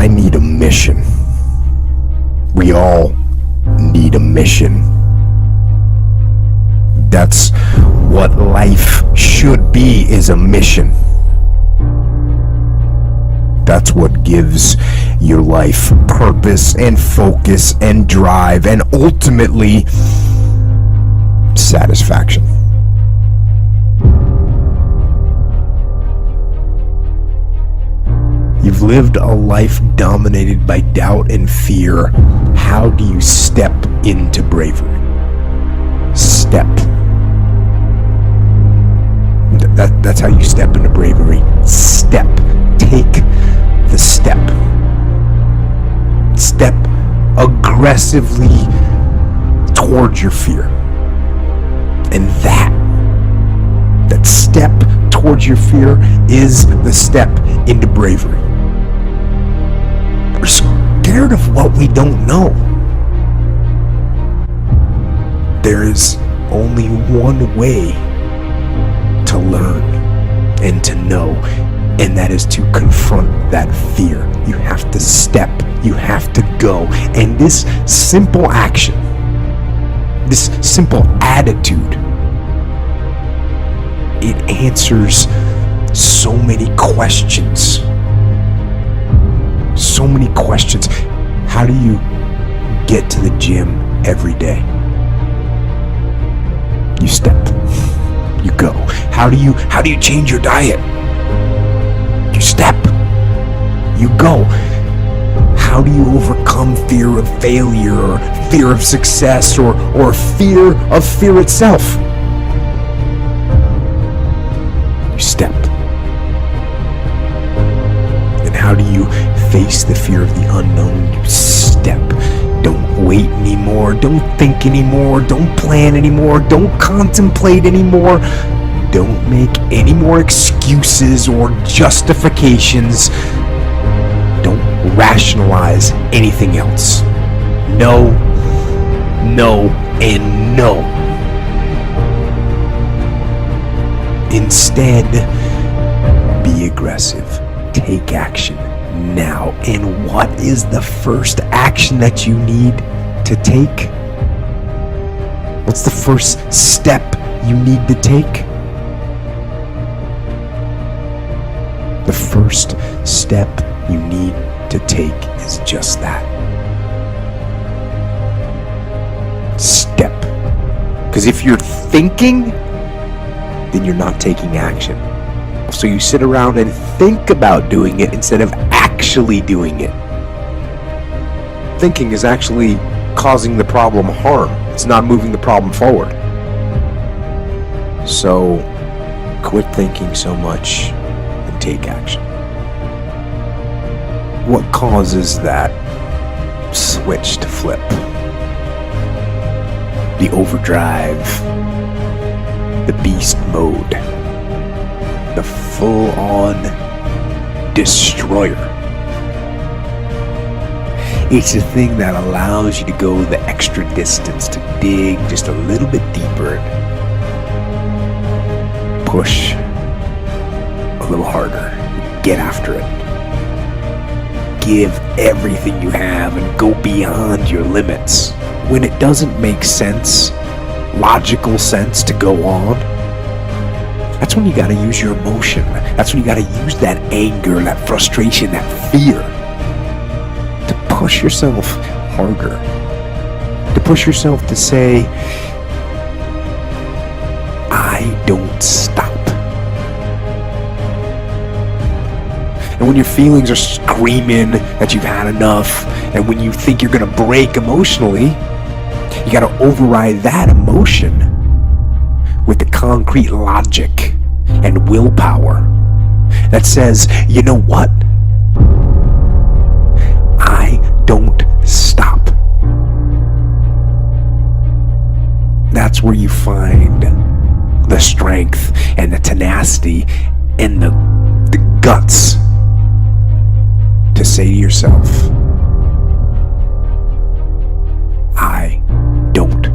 I need a mission. We all need a mission. That's what life should be, is a mission. That's what gives your life purpose and focus and drive and ultimately satisfaction. You've lived a life dominated by doubt and fear. How do you step into bravery? Step. That's how you step into bravery. Step. Take the step. Step aggressively towards your fear. And that step towards your fear is the step into bravery. We're scared of what we don't know. There is only one way to learn and to know, and that is to confront that fear. You have to step, you have to go. And this simple action, this simple attitude, it answers so many questions. So many questions. How do you get to the gym every day? You step. You go. How do you change your diet? You step. You go. How do you overcome fear of failure or fear of success or fear of fear itself? You step. And how do you face the fear of the unknown? You step. Don't wait anymore. Don't think anymore. Don't plan anymore. Don't contemplate anymore. Don't make any more excuses or justifications. Don't rationalize anything else. No, no, and no. Instead, be aggressive. Take action now. And what is the first action that you need to take? What's the first step you need to take? The first step you need to take is just that. Step. Because if you're thinking, then you're not taking action. So you sit around and think about doing it instead of actually doing it. Thinking is actually causing the problem harm. It's not moving the problem forward. So quit thinking so much and take action. What causes that switch to flip? The overdrive, the beast mode, the full-on destroyer. It's the thing that allows you to go the extra distance, to dig just a little bit deeper, push a little harder, get after it. Give everything you have and go beyond your limits. When it doesn't make sense, logical sense to go on, that's when you gotta use your emotion. That's when you gotta use that anger, that frustration, that fear to push yourself harder. To push yourself to say, I don't stop. And when your feelings are screaming that you've had enough, and when you think you're gonna break emotionally, you gotta override that emotion with the concrete logic and willpower that says, you know what? I don't stop. That's where you find the strength and the tenacity and the guts to say to yourself, I don't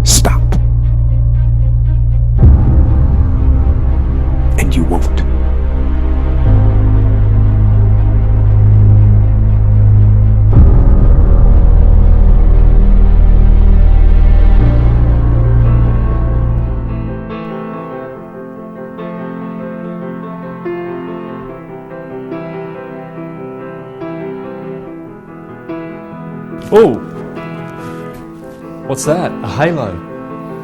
stop. And you won't. Oh, what's that? A halo.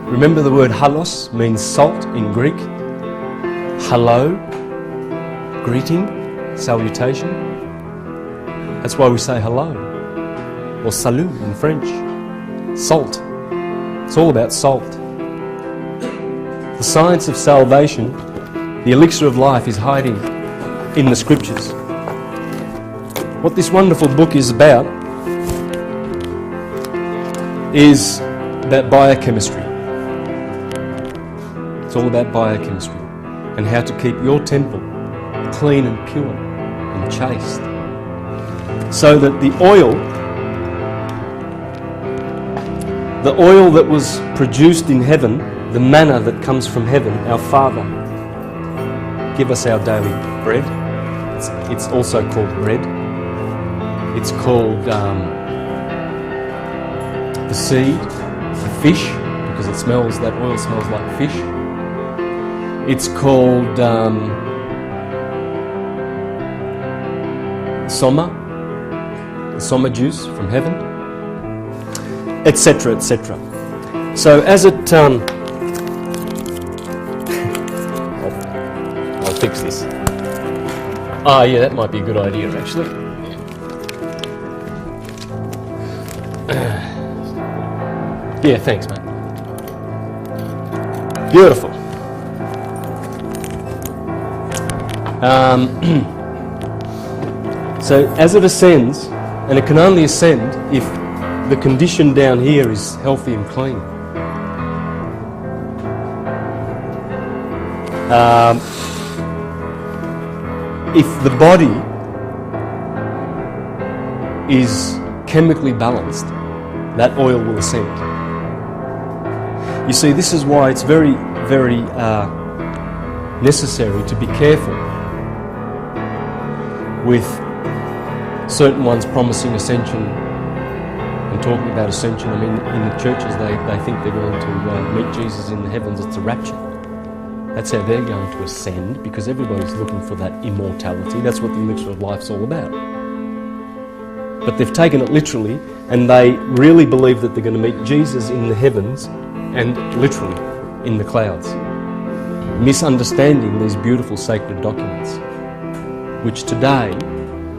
Remember the word halos means salt in Greek? Hello, greeting, salutation. That's why we say hello, or salut in French. Salt. It's all about salt. The science of salvation, the elixir of life, is hiding in the scriptures. What this wonderful book is about biochemistry. It's all about biochemistry and how to keep your temple clean and pure and chaste, so that the oil that was produced in heaven, the manna that comes from heaven, our Father, give us our daily bread. It's also called bread. It's called the seed, the fish, because that oil smells like fish. It's called soma, the soma juice from heaven, etc., etc. So as it, I'll fix this. Ah, yeah, that might be a good idea, actually. Yeah, thanks, mate. Beautiful. So as it ascends, and it can only ascend if the condition down here is healthy and clean. If the body is chemically balanced, that oil will ascend. You see, this is why it's very, very necessary to be careful with certain ones promising ascension and talking about ascension. I mean, in the churches, they think they're going to meet Jesus in the heavens. It's a rapture. That's how they're going to ascend, because everybody's looking for that immortality. That's what the elixir of life's all about. But they've taken it literally, and they really believe that they're going to meet Jesus in the heavens and literally in the clouds, misunderstanding these beautiful sacred documents, which today,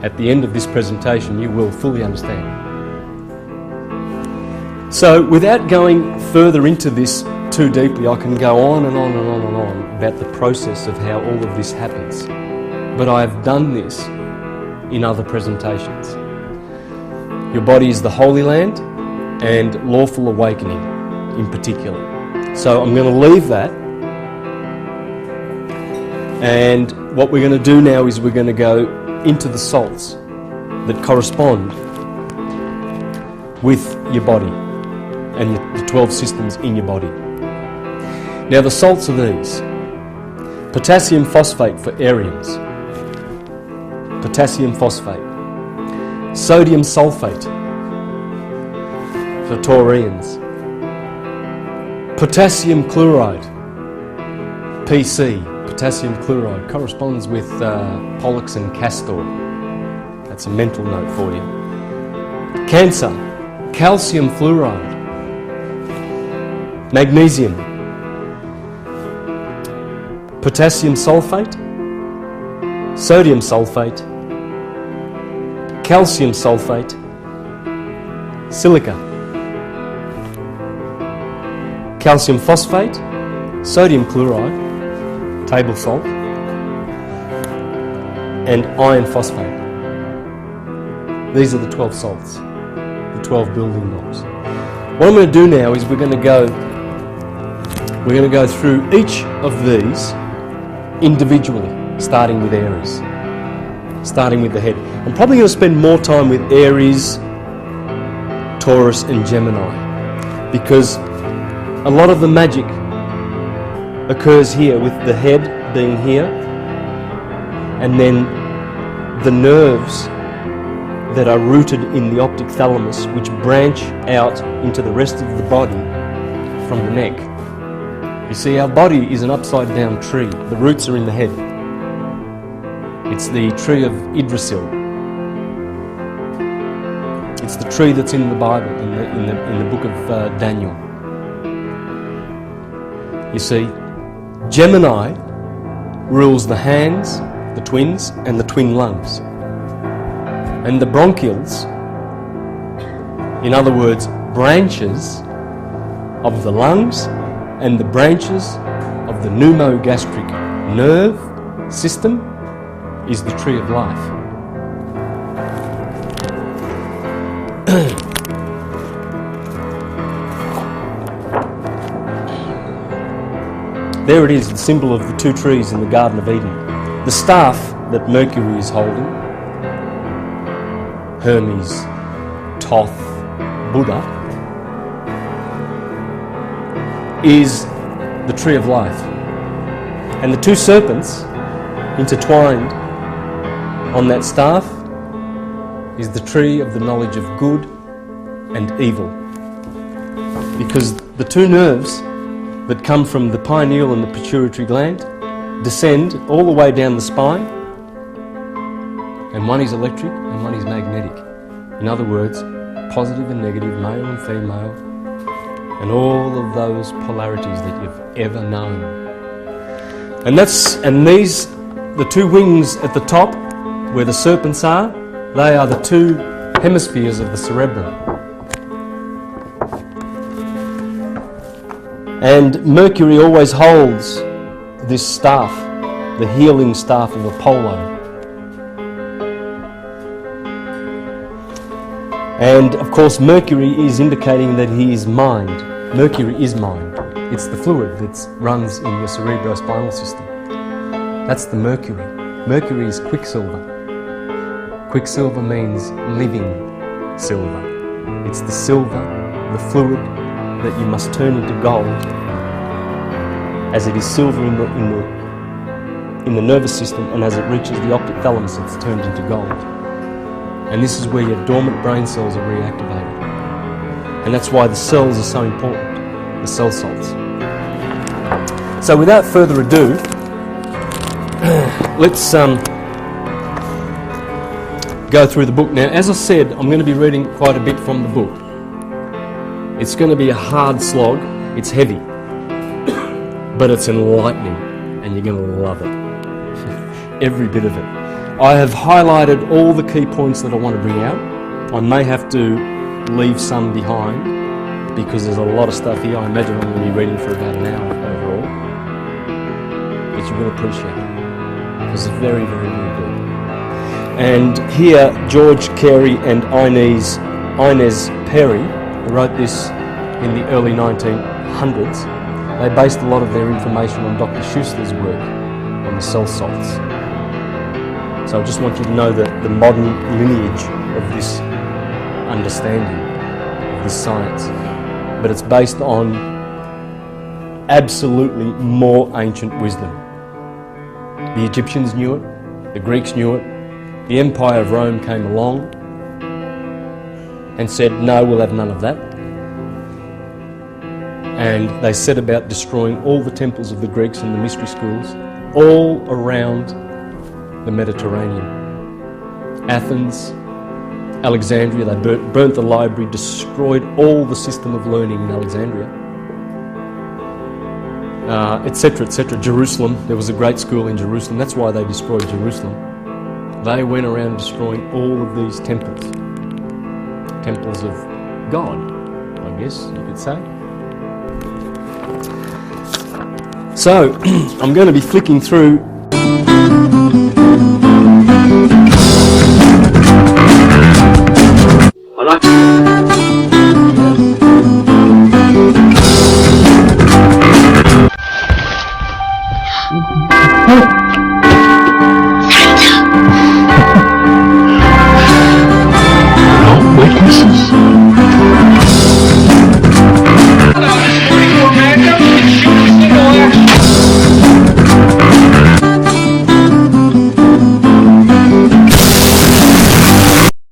at the end of this presentation, you will fully understand. So, without going further into this too deeply, I can go on and on and on and on about the process of how all of this happens. But I've done this in other presentations. Your body is the Holy Land and lawful awakening in particular. So I'm going to leave that. And what we're going to do now is we're going to go into the salts that correspond with your body and the 12 systems in your body. Now the salts are these: potassium phosphate for Aryans, potassium phosphate; sodium sulfate for Taurians; potassium chloride, PC, potassium chloride, corresponds with Pollux and Castor. That's a mental note for you. Cancer, calcium fluoride; magnesium, potassium sulfate, sodium sulfate, calcium sulfate, silica, calcium phosphate, sodium chloride, table salt, and iron phosphate. These are the 12 salts, the 12 building blocks. What I'm going to do now is we're going to go through each of these individually, starting with Aries, starting with the head. I'm probably going to spend more time with Aries, Taurus and Gemini, because a lot of the magic occurs here, with the head being here, and then the nerves that are rooted in the optic thalamus, which branch out into the rest of the body from the neck. You see, our body is an upside down tree. The roots are in the head. It's the tree of Yggdrasil. It's the tree that's in the Bible, in the book of Daniel. You see, Gemini rules the hands, the twins, and the twin lungs. And the bronchioles, in other words, branches of the lungs and the branches of the pneumogastric nerve system, is the tree of life. There it is, the symbol of the two trees in the Garden of Eden. The staff that Mercury is holding, Hermes, Thoth, Buddha, is the tree of life. And the two serpents intertwined on that staff is the tree of the knowledge of good and evil. Because the two nerves that come from the pineal and the pituitary gland descend all the way down the spine, and one is electric and one is magnetic. In other words, positive and negative, male and female, and all of those polarities that you've ever known. And these, the two wings at the top, where the serpents are, they are the two hemispheres of the cerebrum. And Mercury always holds this staff, the healing staff of Apollo. And of course, Mercury is indicating that he is mind. Mercury is mind. It's the fluid that runs in your cerebrospinal system. That's the Mercury. Mercury is quicksilver. Quicksilver means living silver. It's the silver, the fluid, that you must turn into gold, as it is silver in the nervous system, and as it reaches the optic thalamus, it's turned into gold. And this is where your dormant brain cells are reactivated. And that's why the cells are so important, the cell salts. So without further ado, let's go through the book. Now, as I said, I'm going to be reading quite a bit from the book. It's going to be a hard slog. It's heavy, but it's enlightening, and you're going to love it. Every bit of it. I have highlighted all the key points that I want to bring out. I may have to leave some behind because there's a lot of stuff here. I imagine I'm going to be reading for about an hour overall, but you will appreciate it because it's very, very, very good. And here, George Carey and Inez Perry, who wrote this in the early 1900s, they based a lot of their information on Dr. Schuster's work on the cell salts. So I just want you to know that the modern lineage of this understanding, of this science, but it's based on absolutely more ancient wisdom. The Egyptians knew it, the Greeks knew it, the Empire of Rome came along and said, no, we'll have none of that. And they set about destroying all the temples of the Greeks and the mystery schools all around the Mediterranean. Athens, Alexandria, they burnt the library, destroyed all the system of learning in Alexandria, etc., etc. Jerusalem, there was a great school in Jerusalem. That's why they destroyed Jerusalem. They went around destroying all of these temples. Temples of God, I guess you could say. So, I'm going to be flicking through